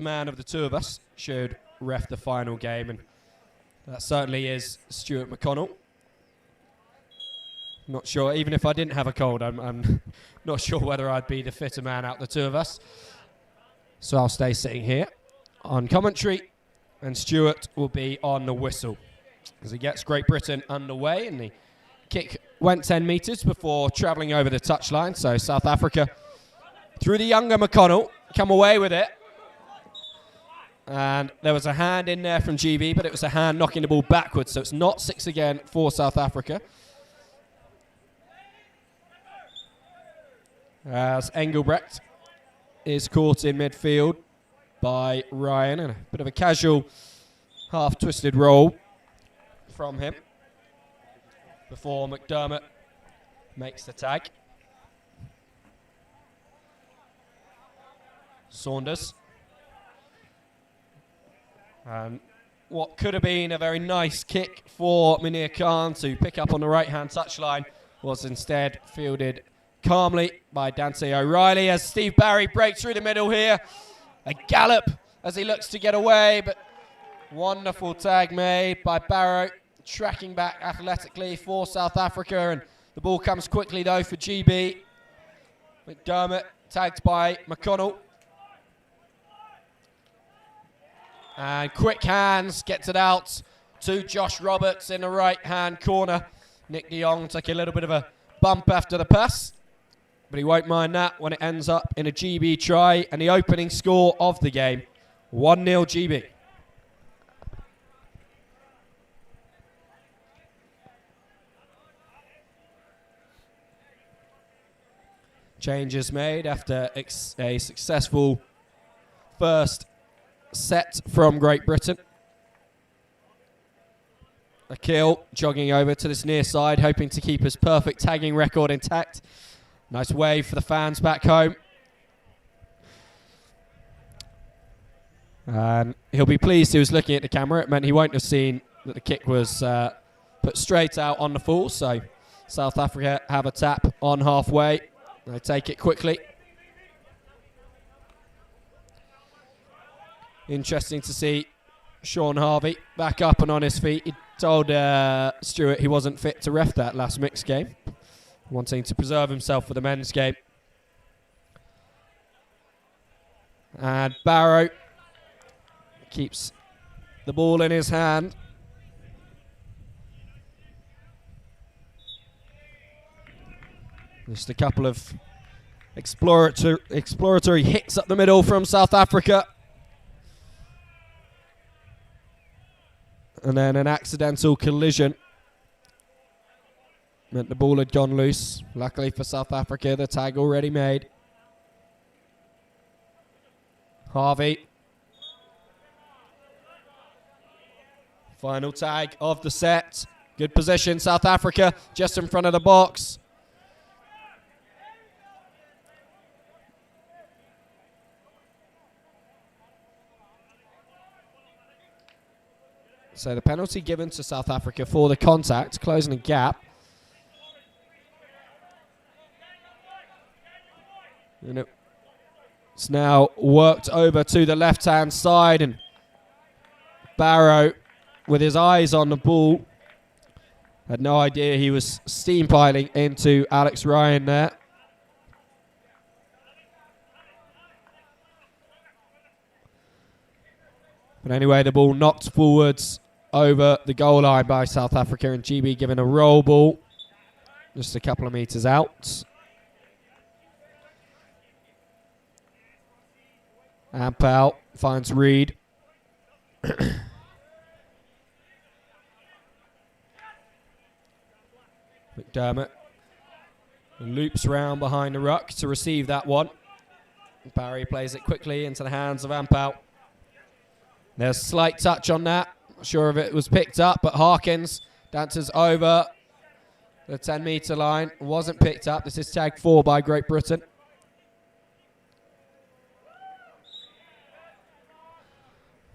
man of the two of us should ref the final game, and that certainly is Stuart McConnell. Not sure, even if I didn't have a cold, I'm not sure whether I'd be the fitter man out of the two of us. So I'll stay sitting here on commentary, and Stuart will be on the whistle as he gets Great Britain underway, and the kick went 10 metres before travelling over the touchline. So South Africa, through the younger McConnell, come away with it. And there was a hand in there from GB, but it was a hand knocking the ball backwards, so it's not 6 again for South Africa. As Engelbrecht is caught in midfield by Ryan, and a bit of a casual half-twisted roll from him before McDermott makes the tag. Saunders. And what could have been a very nice kick for Munir Khan to pick up on the right-hand touchline was instead fielded calmly by Dante O'Reilly as Steve Barry breaks through the middle here. A gallop as he looks to get away, but wonderful tag made by Barrow, tracking back athletically for South Africa, and the ball comes quickly though for GB. McDermott tagged by McConnell. And quick hands gets it out to Josh Roberts in the right-hand corner. Nick de Jong took a little bit of a bump after the pass, but he won't mind that when it ends up in a GB try, and the opening score of the game, 1-0 GB. Changes made after a successful first set from Great Britain. Akil jogging over to this near side, hoping to keep his perfect tagging record intact. Nice wave for the fans back home. And he'll be pleased he was looking at the camera. It meant he won't have seen that the kick was put straight out on the full. So South Africa have a tap on halfway. They take it quickly. Interesting to see Sean Harvey back up and on his feet. He told Stuart he wasn't fit to ref that last mixed game, wanting to preserve himself for the men's game. And Barrow keeps the ball in his hand. Just a couple of exploratory hits up the middle from South Africa. And then an accidental collision meant the ball had gone loose. Luckily for South Africa, the tag already made. Harvey. Final tag of the set. Good position, South Africa, just in front of the box. So the penalty given to South Africa for the contact, closing the gap. And it's now worked over to the left-hand side, and Barrow, with his eyes on the ball, had no idea he was steam piling into Alex Ryan there. But anyway, the ball knocked forwards over the goal line by South Africa, and GB given a roll ball just a couple of metres out. Ampel finds Reed. McDermott loops round behind the ruck to receive that one. Barry plays it quickly into the hands of Ampel. There's a slight touch on that. Not sure if it was picked up, but Harkins dances over the 10-metre line. Wasn't picked up. This is tag 4 by Great Britain.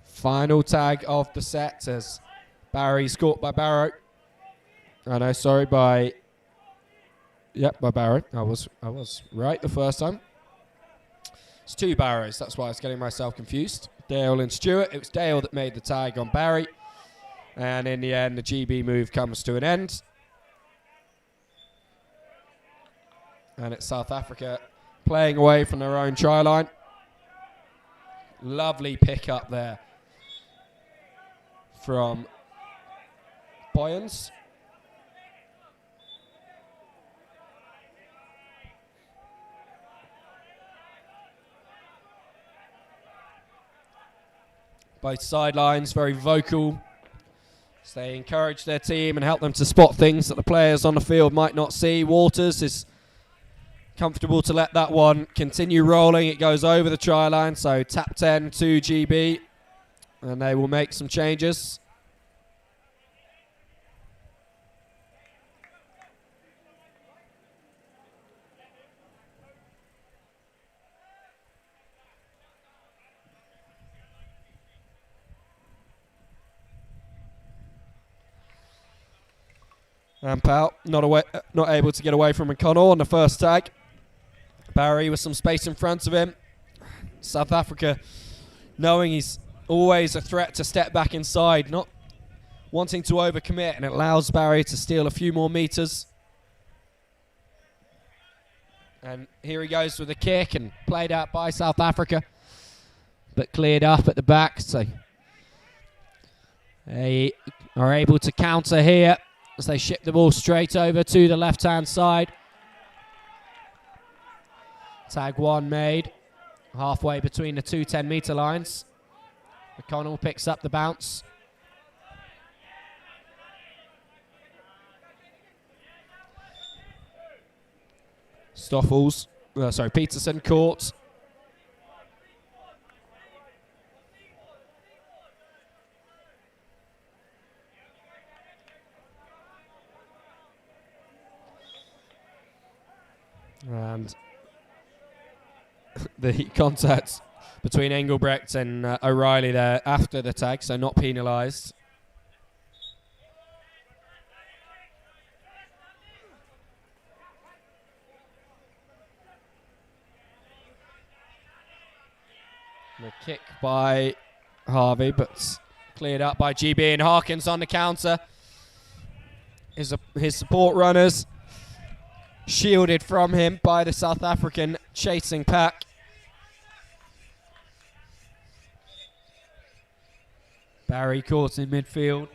Final tag of the set as Barry's caught by Barrow. Oh no, sorry, by Barrow. I was right the first time. It's 2 Barrows, that's why I was getting myself confused. Dale and Stewart. It was Dale that made the tag on Barry. And in the end, the GB move comes to an end. And it's South Africa playing away from their own try line. Lovely pick up there from Boyens. Both sidelines very vocal. So they encourage their team and help them to spot things that the players on the field might not see. Waters is comfortable to let that one continue rolling. It goes over the try line, so tap 10 to GB, and they will make some changes. Ampau not able to get away from McConnell on the first tag. Barry with some space in front of him. South Africa, knowing he's always a threat to step back inside, not wanting to overcommit, and it allows Barry to steal a few more meters. And here he goes with a kick, and played out by South Africa, but cleared up at the back. So they are able to counter here as they ship the ball straight over to the left-hand side. Tag one made halfway between the two 10-meter lines. McConnell picks up the bounce. Peterson caught. And the contact between Engelbrecht and O'Reilly there after the tag, so not penalised. The kick by Harvey, but cleared up by GB, and Harkins on the counter. His support runners shielded from him by the South African chasing pack. Barry caught in midfield.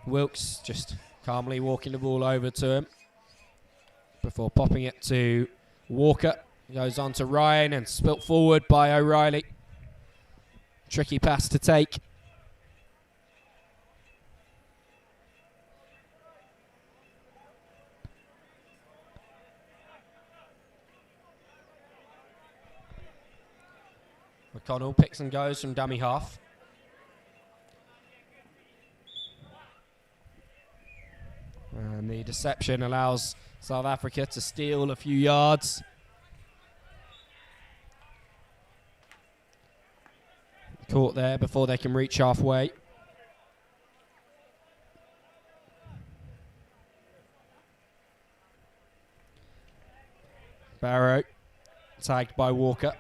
Wilkes just calmly walking the ball over to him before popping it to Walker. Goes on to Ryan and spilt forward by O'Reilly. Tricky pass to take. McConnell picks and goes from dummy half. And the deception allows South Africa to steal a few yards. Caught there before they can reach halfway. Barrow tagged by Walker.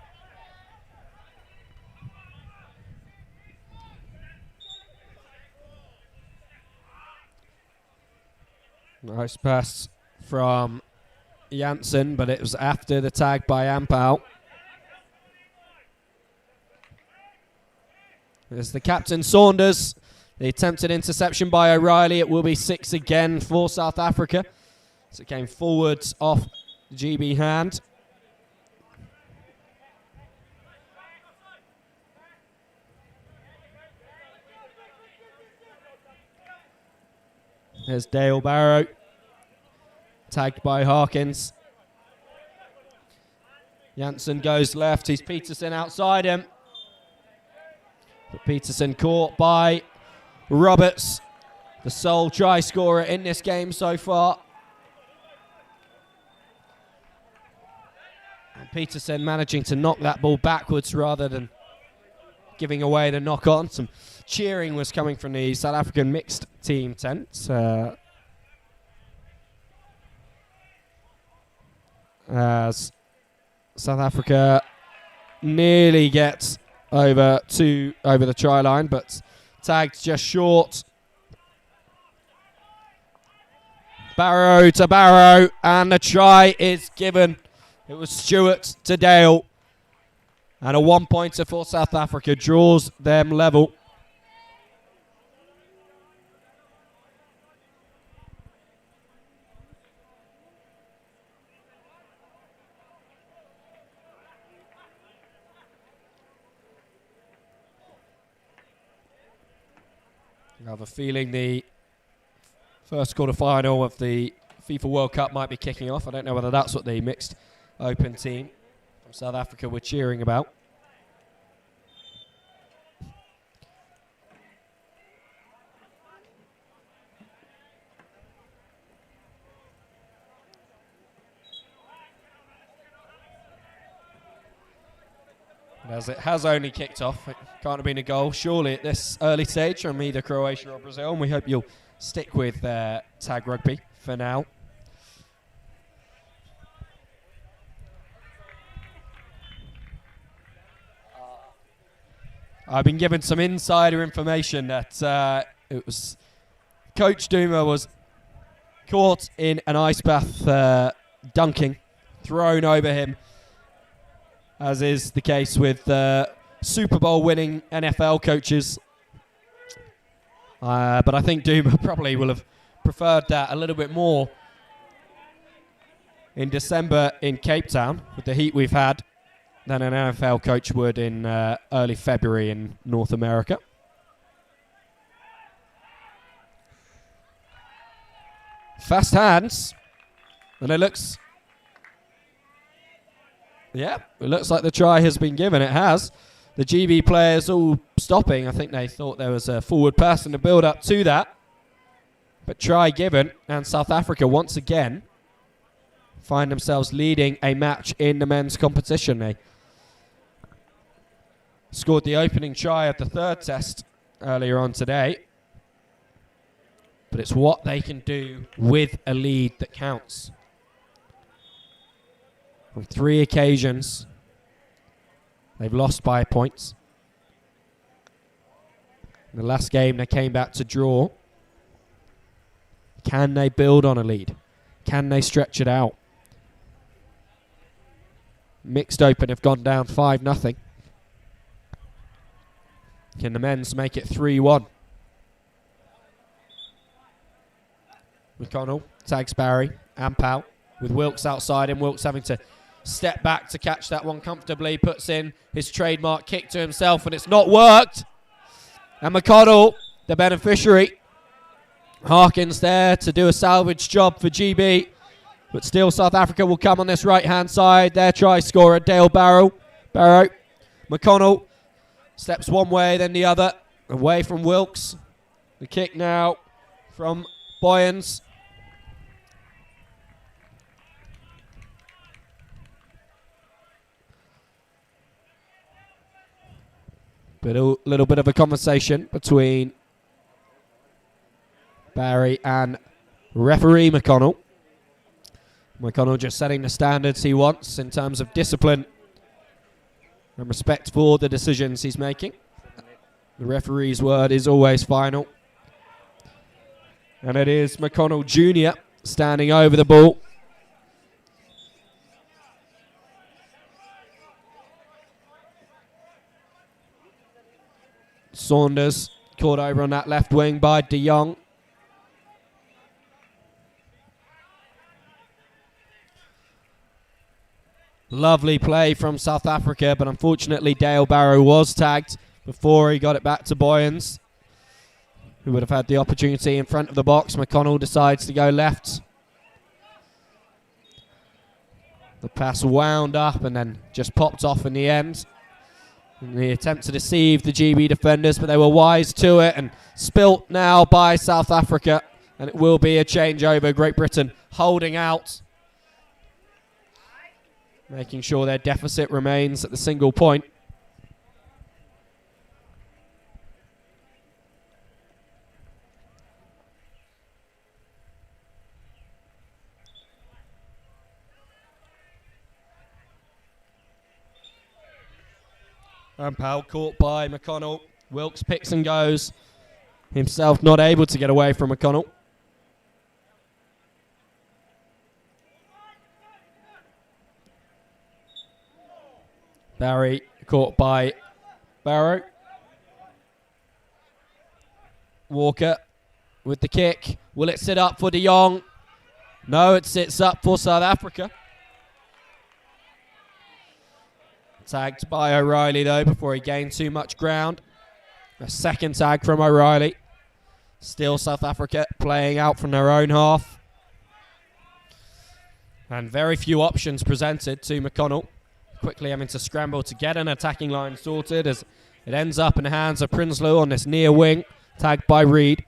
Nice pass from Janssen, but it was after the tag by Ampau. There's the captain, Saunders. The attempted interception by O'Reilly. It will be 6 again for South Africa. So it came forwards off GB hand. There's Dale Barrow, tagged by Harkins. Janssen goes left, he's Peterson outside him. But Peterson caught by Roberts, the sole try scorer in this game so far. And Peterson managing to knock that ball backwards rather than giving away the knock on. Some cheering was coming from the South African mixed team tent. As South Africa nearly gets over the try line, but tagged just short. Barrow to Barrow, and the try is given. It was Stewart to Dale. And a one-pointer for South Africa draws them level. I have a feeling the first quarter-final of the FIFA World Cup might be kicking off. I don't know whether that's what the mixed open team from South Africa were cheering about. As it has only kicked off, it can't have been a goal, surely, at this early stage from either Croatia or Brazil, and we hope you'll stick with tag rugby for now. I've been given some insider information that it was Coach Duma was caught in an ice bath dunking, thrown over him, as is the case with Super Bowl winning NFL coaches. But I think Duma probably will have preferred that a little bit more in December in Cape Town with the heat we've had than an NFL coach would in early February in North America. Fast hands, and it looks like the try has been given. It has. The GB players all stopping. I think they thought there was a forward pass in the build-up to that. But try given, and South Africa once again find themselves leading a match in the men's competition. They scored the opening try of the third test earlier on today. But it's what they can do with a lead that counts. On 3 occasions, they've lost by points. In the last game, they came back to draw. Can they build on a lead? Can they stretch it out? Mixed Open have gone down 5-0. Can the men's make it 3-1? McConnell tags Barry and Powell with Wilkes outside him. Wilkes having to step back to catch that one comfortably. Puts in his trademark kick to himself, and it's not worked. And McConnell, the beneficiary. Harkins there to do a salvage job for GB. But still South Africa will come on this right-hand side. Their try scorer, Dale Barrow. McConnell steps one way, then the other. Away from Wilkes. The kick now from Boyens. But a little bit of a conversation between Barry and referee McConnell. McConnell just setting the standards he wants in terms of discipline and respect for the decisions he's making. The referee's word is always final. And it is McConnell Jr. standing over the ball. Saunders caught over on that left wing by De Jong. Lovely play from South Africa, but unfortunately Dale Barrow was tagged before he got it back to Boyens, who would have had the opportunity in front of the box. McConnell decides to go left. The pass wound up and then just popped off in the end. In the attempt to deceive the GB defenders, but they were wise to it, and spilt now by South Africa, and it will be a changeover. Great Britain holding out, making sure their deficit remains at the single point. And Powell caught by McConnell. Wilkes picks and goes. Himself not able to get away from McConnell. Barry caught by Barrow. Walker with the kick. Will it sit up for De Jong? No, it sits up for South Africa. Tagged by O'Reilly though before he gained too much ground. A second tag from O'Reilly. Still South Africa playing out from their own half. And very few options presented to McConnell. Quickly having to scramble to get an attacking line sorted as it ends up in the hands of Prinsloo on this near wing. Tagged by Reed.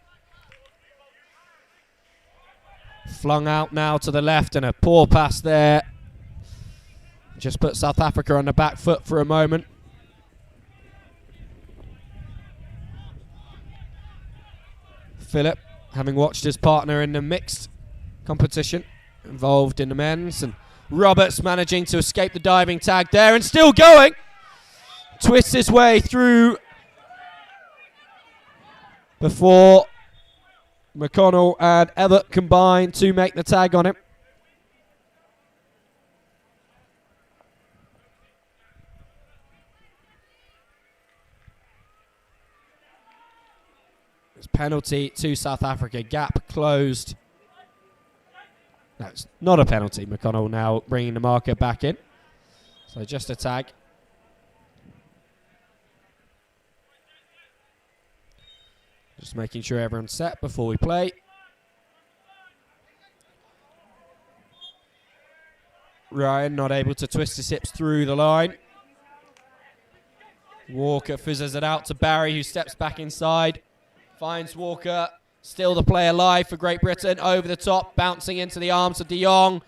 Flung out now to the left and a poor pass there. Just put South Africa on the back foot for a moment. Phillip, having watched his partner in the mixed competition, involved in the men's, and Roberts managing to escape the diving tag there and still going. Twists his way through before McConnell and Everett combine to make the tag on him. It's penalty to South Africa. Gap closed. No, it's not a penalty. McConnell now bringing the marker back in. So just a tag. Just making sure everyone's set before we play. Ryan not able to twist his hips through the line. Walker fizzes it out to Barry, who steps back inside. Finds Walker. Still the play alive for Great Britain. Over the top, bouncing into the arms of De Jong.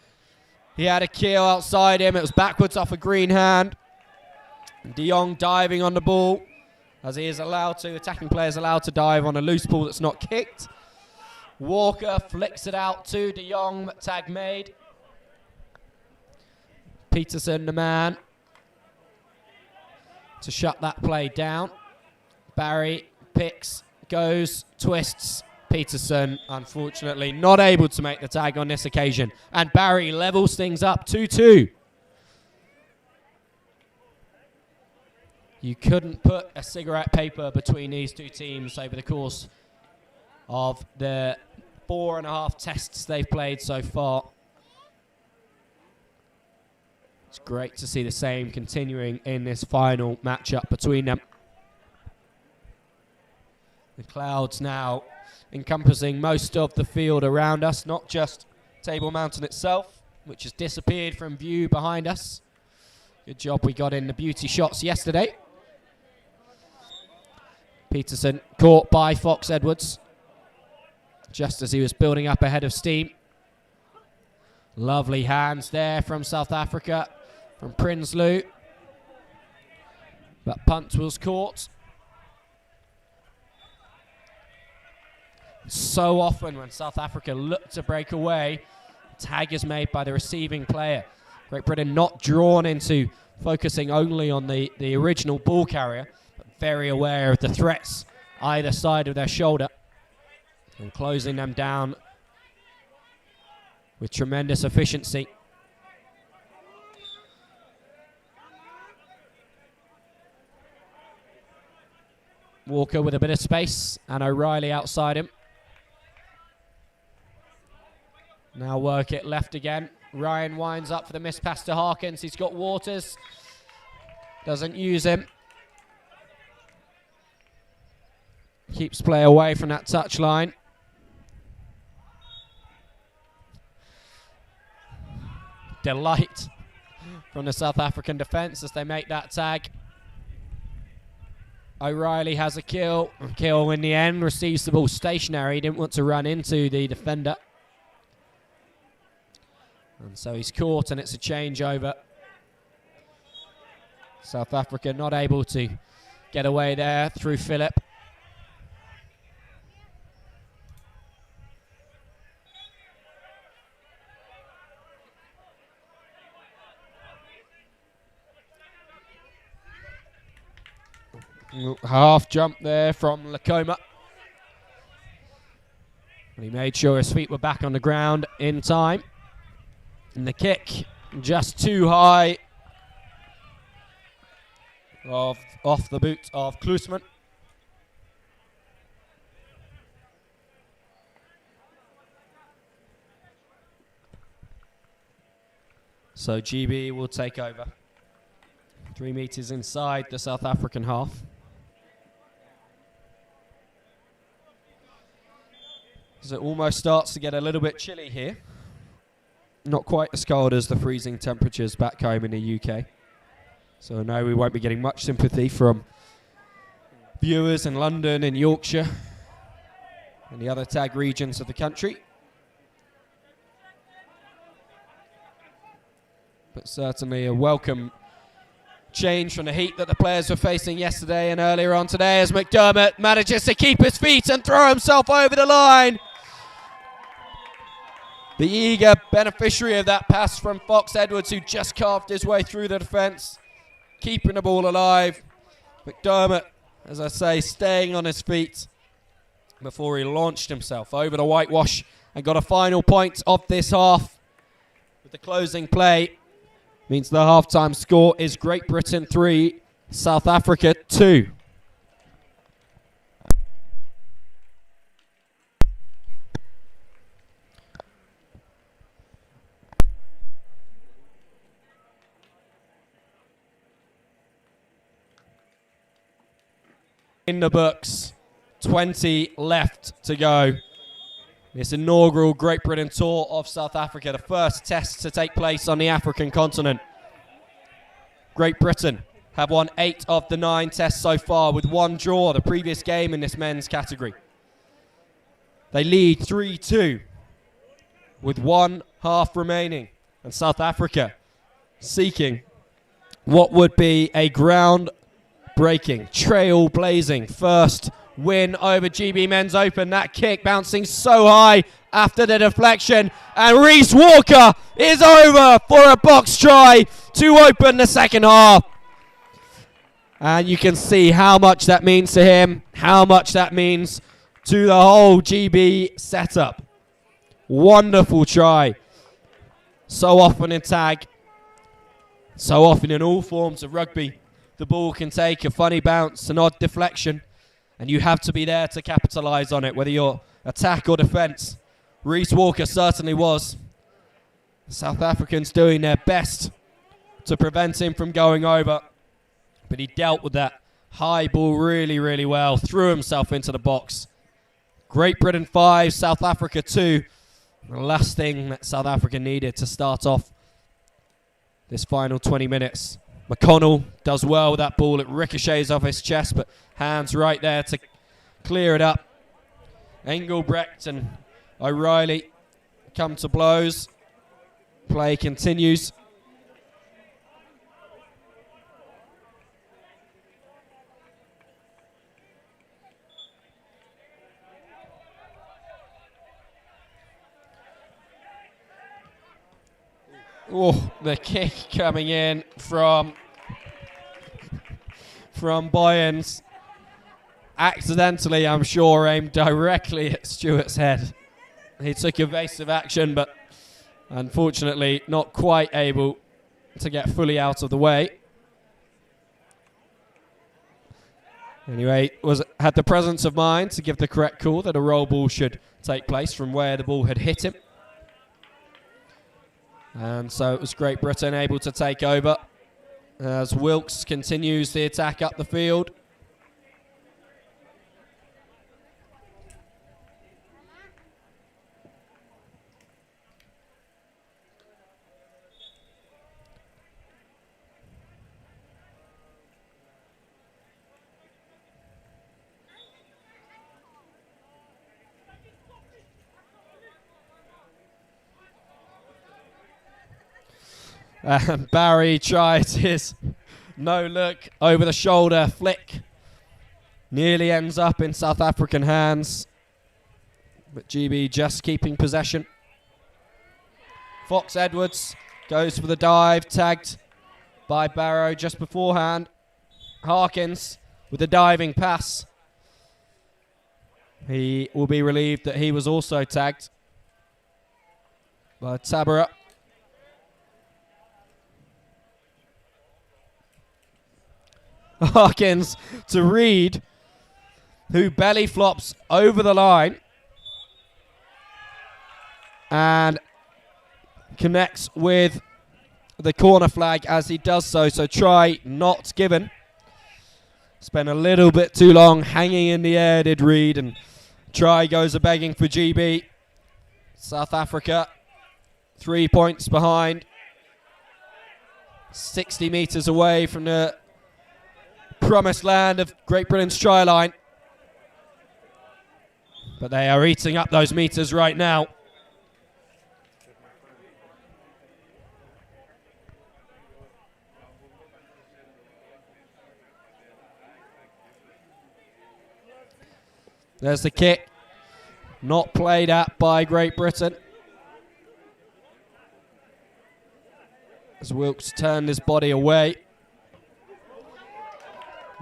He had a kill outside him. It was backwards off a green hand. De Jong diving on the ball, as he is allowed to. Attacking players allowed to dive on a loose ball that's not kicked. Walker flicks it out to De Jong, tag made. Peterson, the man, to shut that play down. Barry picks, goes, twists. Peterson, unfortunately, not able to make the tag on this occasion. And Barry levels things up 2-2. You couldn't put a cigarette paper between these two teams over the course of the 4.5 tests they've played so far. It's great to see the same continuing in this final matchup between them. The clouds now encompassing most of the field around us, not just Table Mountain itself, which has disappeared from view behind us. Good job we got in the beauty shots yesterday. Peterson caught by Fox Edwards just as he was building up ahead of steam. Lovely hands there from South Africa, from Prinsloo. But punt was caught. So often when South Africa look to break away, tag is made by the receiving player. Great Britain not drawn into focusing only on the original ball carrier, but very aware of the threats either side of their shoulder and closing them down with tremendous efficiency. Walker with a bit of space and O'Reilly outside him. Now work it left again. Ryan winds up for the miss pass to Harkins. He's got Waters. Doesn't use him. Keeps play away from that touchline. Delight from the South African defence as they make that tag. O'Reilly has a kill. Kill in the end. Receives the ball stationary. He didn't want to run into the defender. And so he's caught and it's a changeover. South Africa not able to get away there through Phillip. Half jump there from Lacoma. And he made sure his feet were back on the ground in time. And the kick just too high off the boot of Klusman. So GB will take over. 3 meters inside the South African half. As it almost starts to get a little bit chilly here. Not quite as cold as the freezing temperatures back home in the UK. So no, we won't be getting much sympathy from viewers in London and Yorkshire and the other tag regions of the country. But certainly a welcome change from the heat that the players were facing yesterday and earlier on today, as McDermott manages to keep his feet and throw himself over the line. The eager beneficiary of that pass from Fox Edwards, who just carved his way through the defence, keeping the ball alive. McDermott, as I say, staying on his feet before he launched himself over the whitewash and got a final point of this half. With the closing play, means the halftime score is Great Britain 3, South Africa 2. In the books, 20 left to go. This inaugural Great Britain tour of South Africa, the first test to take place on the African continent. Great Britain have won 8 of the 9 tests so far, with 1 draw, the previous game in this men's category. They lead 3-2 with 1 half remaining, and South Africa seeking what would be a ground-breaking, trail-blazing first win over GB Men's Open. That kick bouncing so high after the deflection, and Reese Walker is over for a box try to open the second half. And you can see how much that means to him, how much that means to the whole GB setup. Wonderful try. So often in tag, so often in all forms of rugby, the ball can take a funny bounce, an odd deflection, and you have to be there to capitalise on it, whether you're attack or defence. Reese Walker certainly was. The South Africans doing their best to prevent him from going over, but he dealt with that high ball really, really well, threw himself into the box. Great Britain 5, South Africa 2. The last thing that South Africa needed to start off this final 20 minutes. McConnell does well with that ball. It ricochets off his chest, but hands right there to clear it up. Engelbrecht and O'Reilly come to blows. Play continues. Oh, the kick coming in from Boyens. Accidentally, I'm sure, aimed directly at Stewart's head. He took evasive action, but unfortunately not quite able to get fully out of the way. Anyway, had the presence of mind to give the correct call that a roll ball should take place from where the ball had hit him. And so it was Great Britain able to take over as Wilkes continues the attack up the field. Barry tries his no-look over the shoulder flick. Nearly ends up in South African hands. But GB just keeping possession. Fox Edwards goes for the dive, tagged by Barrow just beforehand. Harkins with the diving pass. He will be relieved that he was also tagged by Tabara. Harkins to Reed, who belly flops over the line and connects with the corner flag as he does so. So try not given. Spent a little bit too long hanging in the air, did Reed, and try goes a begging for GB. South Africa 3 points behind, 60 metres away from the promised land of Great Britain's try line. But they are eating up those metres right now. There's the kick. Not played at by Great Britain. As Wilkes turned his body away.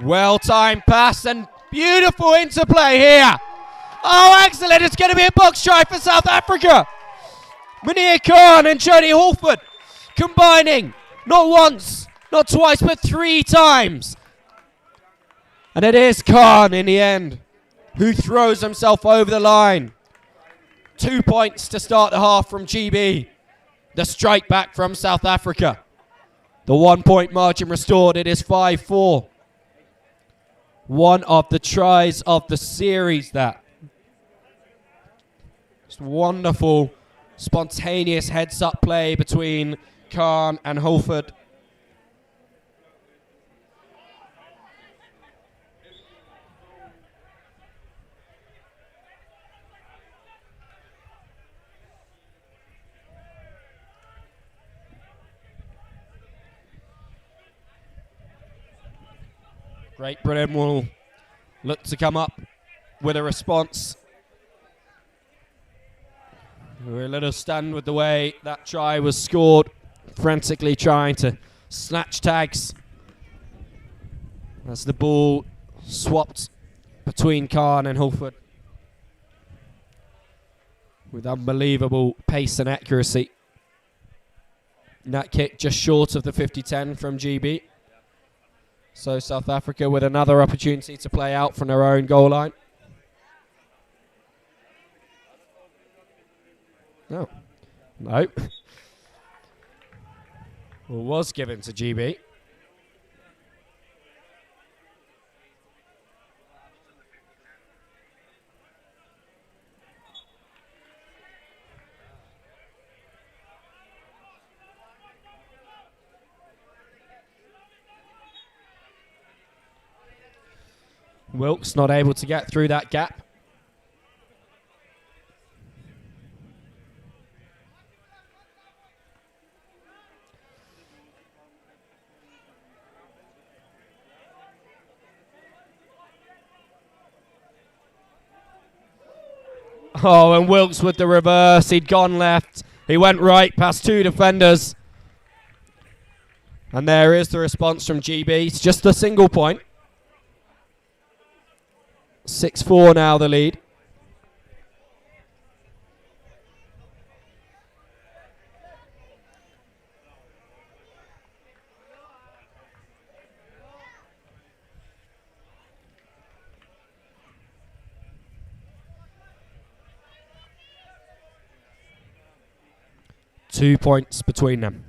Well-timed pass and beautiful interplay here. Oh, excellent. It's going to be a box try for South Africa. Munir Khan and Jody Halford combining not once, not twice, but 3 times. And it is Khan in the end who throws himself over the line. 2 points to start the half from GB. The strike back from South Africa. The 1 point margin restored. It is 5-4. One of the tries of the series, that. Just wonderful, spontaneous heads-up play between Khan and Halford. Great Britain will look to come up with a response. We're a little stunned with the way that try was scored, frantically trying to snatch tags as the ball swapped between Khan and Halford with unbelievable pace and accuracy. And that kick just short of the 50-10 from GB. So South Africa with another opportunity to play out from their own goal line. No. No. Well, was given to GB. Wilkes not able to get through that gap. Oh, and Wilkes with the reverse. He'd gone left. He went right past 2 defenders. And there is the response from GB. It's just a single point. 6-4 now the lead. Two points between them.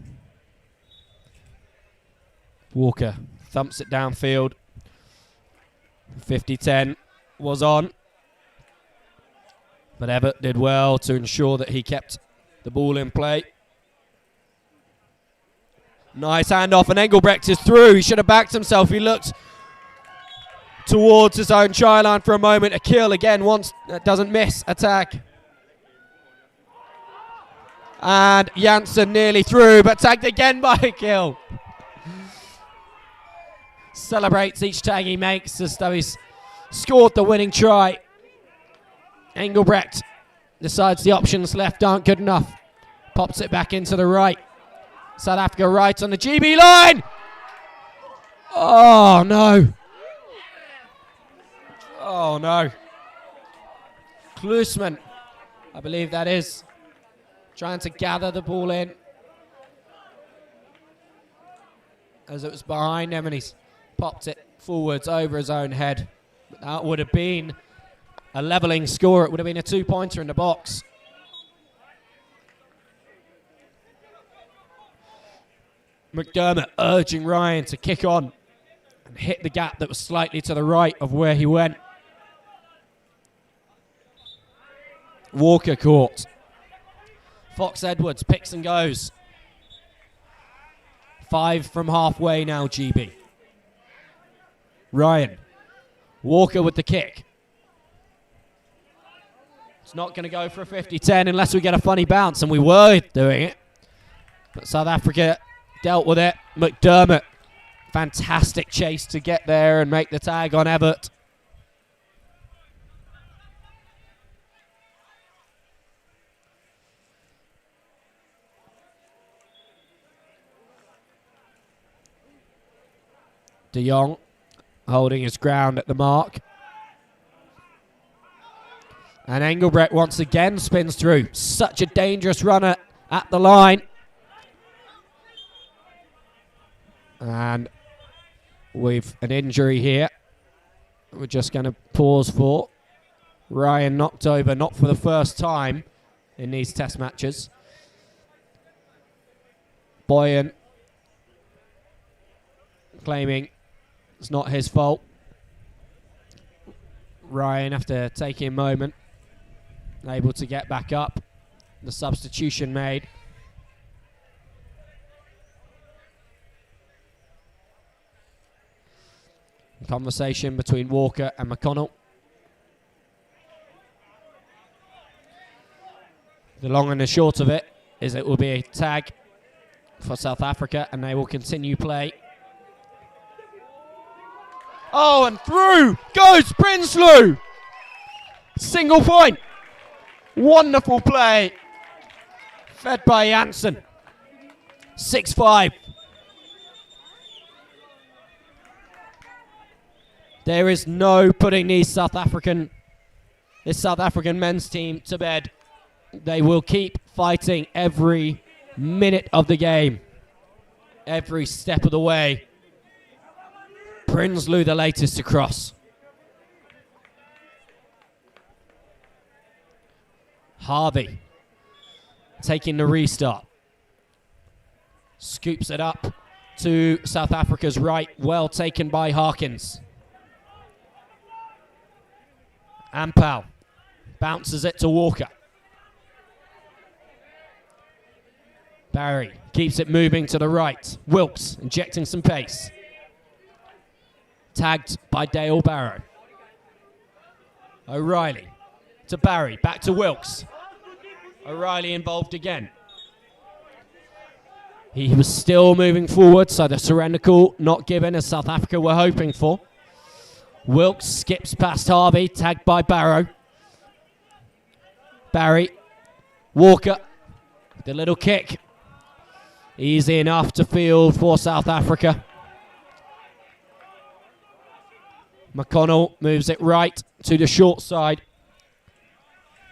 Walker thumps it downfield. 50-10 was on. But Everett did well to ensure that he kept the ball in play. Nice handoff, and Engelbrecht is through. He should have backed himself. He looked towards his own try line for a moment. A kill again, once doesn't miss a tag. And Janssen nearly through, but tagged again by a kill. Celebrates each tag he makes as though he's scored the winning try. Engelbrecht decides the options left aren't good enough. Pops it back into the right. South Africa right on the GB line. Oh, no. Oh no. Klusman, I believe that is, trying to gather the ball in as it was behind him, and he's popped it forwards over his own head. That would have been a levelling score. It would have been a 2-pointer in the box. McDermott urging Ryan to kick on and hit the gap that was slightly to the right of where he went. Walker caught. Fox Edwards picks and goes. 5 from halfway now, GB. Ryan. Walker with the kick. It's not going to go for a 50-10 unless we get a funny bounce, and we were doing it. But South Africa dealt with it. McDermott, fantastic chase to get there and make the tag on Everett. De Jong holding his ground at the mark. And Engelbrecht once again spins through. Such a dangerous runner at the line. And we've an injury here. We're just going to pause for. Ryan knocked over, not for the first time in these test matches. Boyan claiming it's not his fault. Ryan, after taking a moment, able to get back up. The substitution made. Conversation between Walker and McConnell. The long and the short of it is it will be a tag for South Africa, and they will continue play. Oh, and through goes Prinsloo. Single point. Wonderful play. Fed by Janssen. 6-5. There is no putting this South African men's team to bed. They will keep fighting every minute of the game, every step of the way. Prinsloo, the latest to cross. Harvey taking the restart. Scoops it up to South Africa's right. Well taken by Harkins. Ampau bounces it to Walker. Barry keeps it moving to the right. Wilkes injecting some pace. Tagged by Dale Barrow. O'Reilly to Barry, back to Wilkes. O'Reilly involved again. He was still moving forward, so the surrender call not given as South Africa were hoping for. Wilkes skips past Harvey, tagged by Barrow. Barry, Walker, the little kick. Easy enough to field for South Africa. McConnell moves it right to the short side.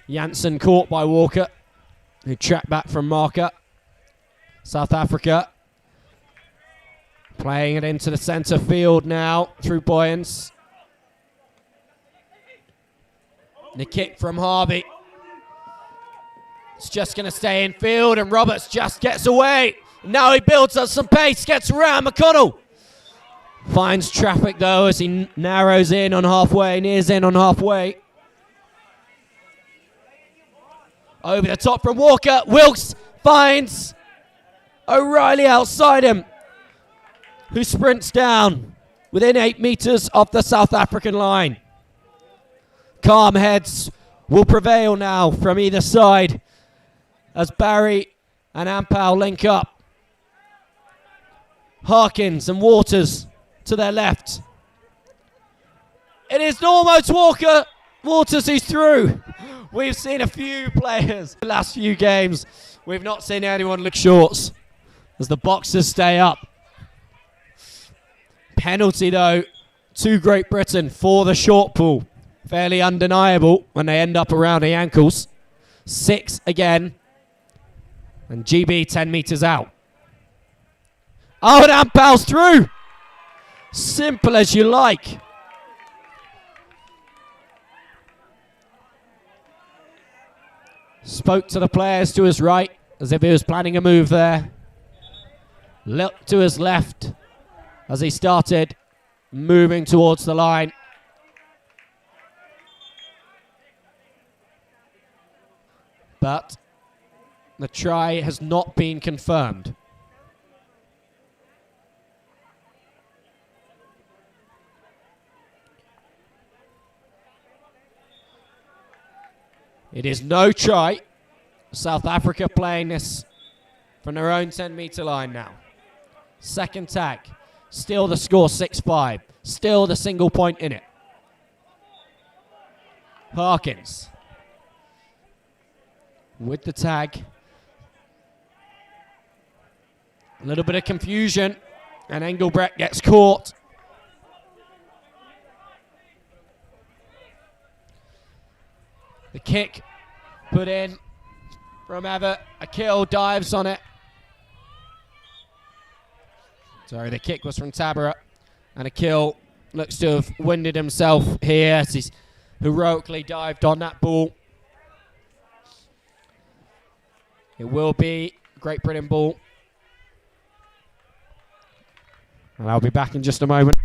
Janssen caught by Walker, who tracked back from marker. South Africa playing it into the centre field now through Boyens. The kick from Harvey. It's just going to stay in field, and Roberts just gets away. Now he builds up some pace, gets around McConnell. Finds traffic though as he narrows in on halfway, nears in on halfway. Over the top from Walker. Wilkes finds O'Reilly outside him, who sprints down within 8 meters of the South African line. Calm heads will prevail now from either side as Barry and Ampau link up. Harkins and Waters to their left. It is almost Walker. Waters who's through. We've seen a few players the last few games. We've not seen anyone look shorts as the Boxers stay up. Penalty though to Great Britain for the short pull. fairly undeniable when they end up around the ankles. 6 again. And GB 10 meters out. Oh, and Ampal's through. Simple as you like. Spoke to the players to his right as if he was planning a move there. Looked to his left as he started moving towards the line. But the try has not been confirmed. It is no try. South Africa playing this from their own 10-meter line now. Second tag. Still the score 6-5. Still the single point in it. Harkins with the tag. A little bit of confusion, and Engelbrecht gets caught. The kick put in from Ever. Akil dives on it. Sorry, the kick was from Tabara. And Akil looks to have winded himself here as he's heroically dived on that ball. It will be Great Britain ball. And I'll be back in just a moment.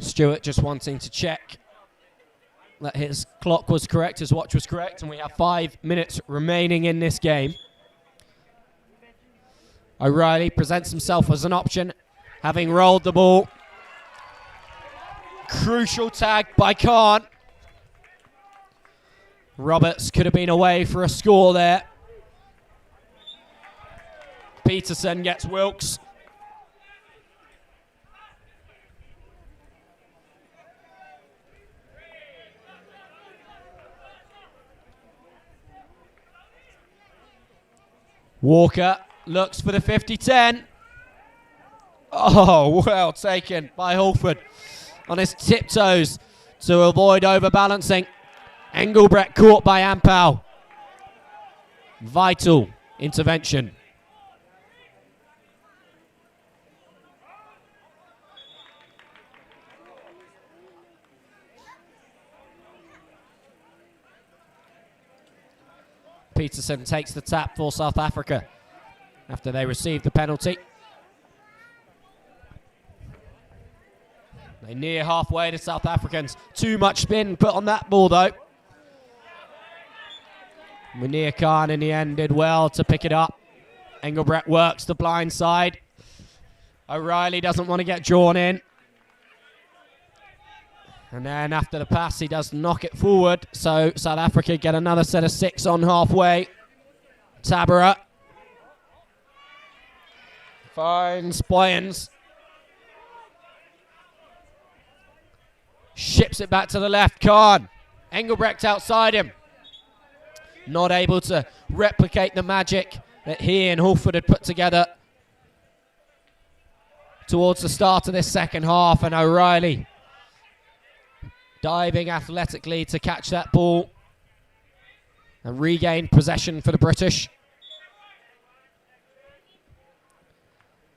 Stuart just wanting to check that his clock was correct, his watch was correct, and we have 5 minutes remaining in this game. O'Reilly presents himself as an option, having rolled the ball. Crucial tag by Khan. Roberts could have been away for a score there. Peterson gets Wilkes. Walker looks for the 50-10. Oh, well taken by Halford on his tiptoes to avoid overbalancing. Engelbrecht caught by Ampal. Vital intervention. Peterson takes the tap for South Africa after they receive the penalty. They near halfway to South Africans. Too much spin put on that ball though. Munir Khan in the end did well to pick it up. Engelbrecht works the blind side. O'Reilly doesn't want to get drawn in. And then after the pass, he does knock it forward. So South Africa get another set of 6 on halfway. Tabara finds Boyens. Ships it back to the left. Khan. Engelbrecht outside him. Not able to replicate the magic that he and Halford had put together towards the start of this second half. And O'Reilly diving athletically to catch that ball and regain possession for the British.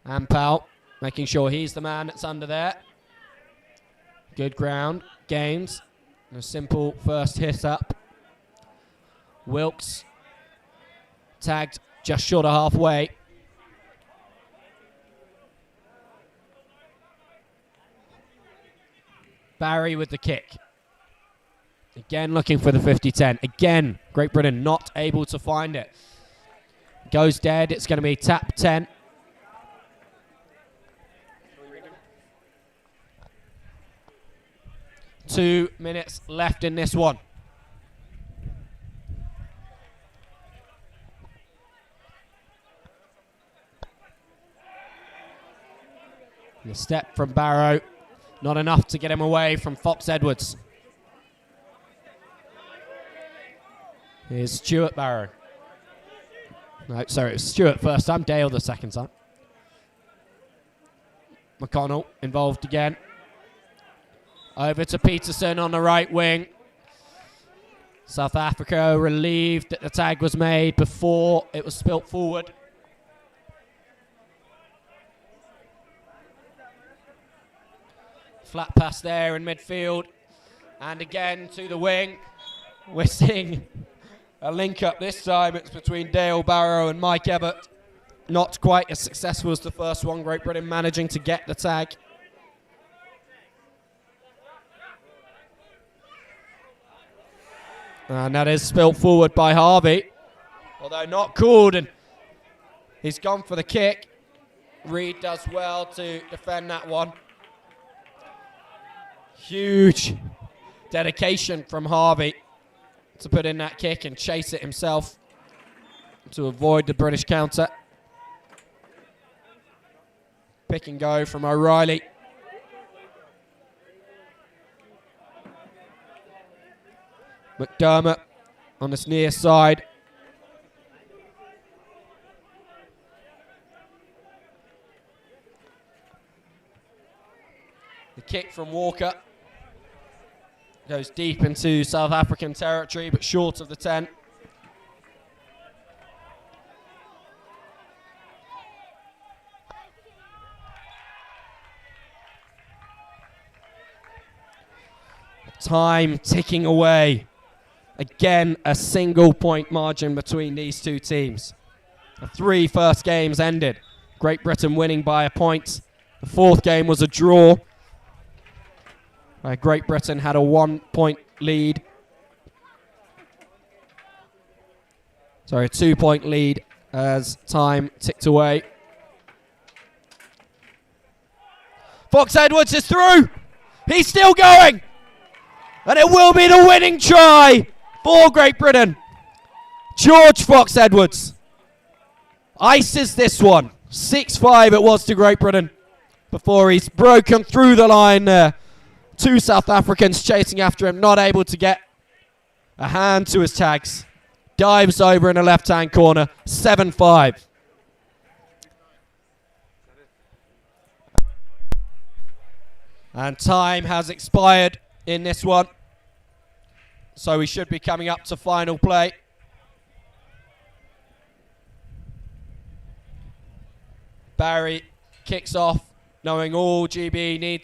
Ampal making sure he's the man that's under there. Good ground gains. A simple first hit up. Wilkes tagged just short of halfway. Barry with the kick. Again looking for the 50-10. Again, Great Britain not able to find it. Goes dead. It's going to be tap 10. Two minutes left in this one. The step from Barrow. Not enough to get him away from Fox Edwards. Here's Stuart Barrow. No, sorry, it was Stewart first time, Dale the second time. McConnell involved again. Over to Peterson on the right wing. South Africa relieved that the tag was made before it was spilt forward. Flat pass there in midfield. And again to the wing. We're seeing a link up this time. It's between Dale Barrow and Mike Evatt. Not quite as successful as the first one. Great Britain managing to get the tag. And that is spilt forward by Harvey. Although not called, and he's gone for the kick. Reed does well to defend that one. Huge dedication from Harvey to put in that kick and chase it himself to avoid the British counter. Pick and go from O'Reilly. McDermott on this near side. The kick from Walker goes deep into South African territory, but short of the 10. Time ticking away. Again, a single point margin between these two teams. The 3 first games ended. Great Britain winning by a point. The 4th game was a draw, where Great Britain had a 1-point lead. Sorry, a 2-point lead as time ticked away. Fox Edwards is through. He's still going. And it will be the winning try for Great Britain. George Fox Edwards ices this one. 6-5 it was to Great Britain before he's broken through the line there. 2 South Africans chasing after him, not able to get a hand to his tags. Dives over in the left-hand corner. 7-5. And time has expired in this one, so we should be coming up to final play. Barry kicks off, knowing all GB needed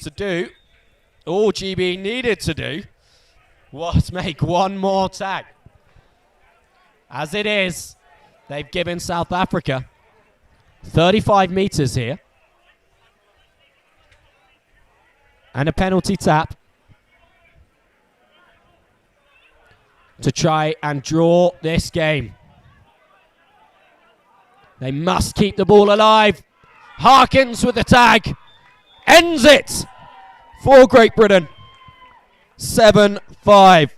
to do was make one more tag. As it is, they've given South Africa 35 meters here and a penalty tap to try and draw this game. They must keep the ball alive. Harkins with the tag. Ends it for Great Britain. 7-5.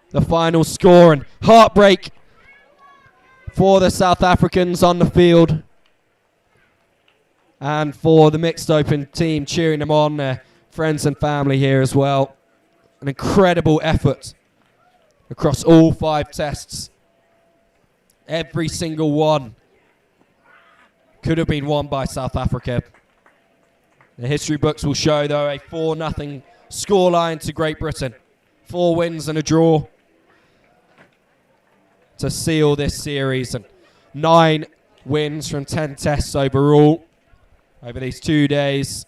The final score, and heartbreak for the South Africans on the field. And for the mixed open team cheering them on, their friends and family here as well. An incredible effort across all 5 tests. Every single one could have been won by South Africa. The history books will show, though, a 4-0 scoreline to Great Britain. 4 wins and a draw to seal this series, and 9 wins from 10 tests overall over these 2 days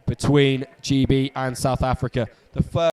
between GB and South Africa. The first